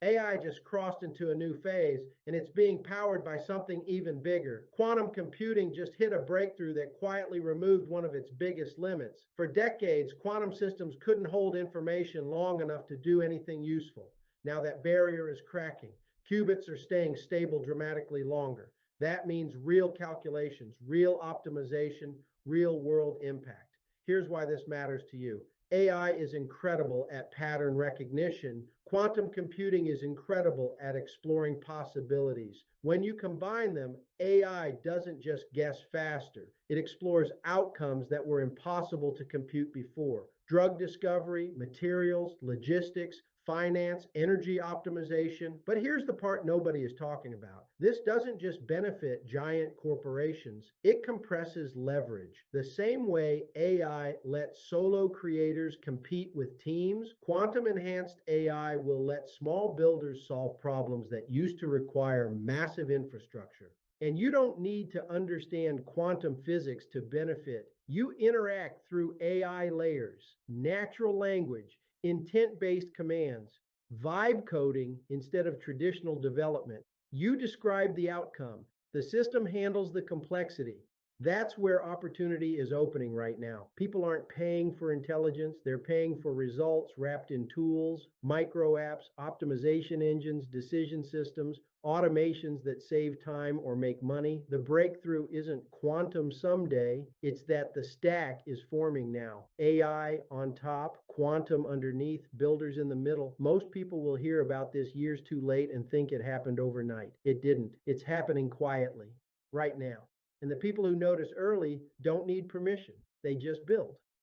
AI just crossed into a new phase, and it's being powered by something even bigger. Quantum computing just hit a breakthrough that quietly removed one of its biggest limits. For decades, quantum systems couldn't hold information long enough to do anything useful. Now that barrier is cracking. Qubits are staying stable dramatically longer. That means real calculations, real optimization, real world impact. Here's why this matters to you. AI is incredible at pattern recognition. Quantum computing is incredible at exploring possibilities. When you combine them, AI doesn't just guess faster, it explores outcomes that were impossible to compute before. Drug discovery, materials, logistics, finance, energy optimization. But here's the part nobody is talking about. This doesn't just benefit giant corporations, it compresses leverage. The same way AI lets solo creators compete with teams, quantum enhanced AI will let small builders solve problems that used to require massive infrastructure. And you don't need to understand quantum physics to benefit. You interact through AI layers, natural language, intent-based commands, vibe coding instead of traditional development. You describe the outcome. The system handles the complexity. That's where opportunity is opening right now. People aren't paying for intelligence, they're paying for results wrapped in tools, micro apps, optimization engines, decision systems, automations that save time or make money. The breakthrough isn't quantum someday, it's that the stack is forming now. AI on top, quantum underneath, builders in the middle. Most people will hear about this years too late and think it happened overnight. It didn't. It's happening quietly right now. And the people who notice early don't need permission. They just build.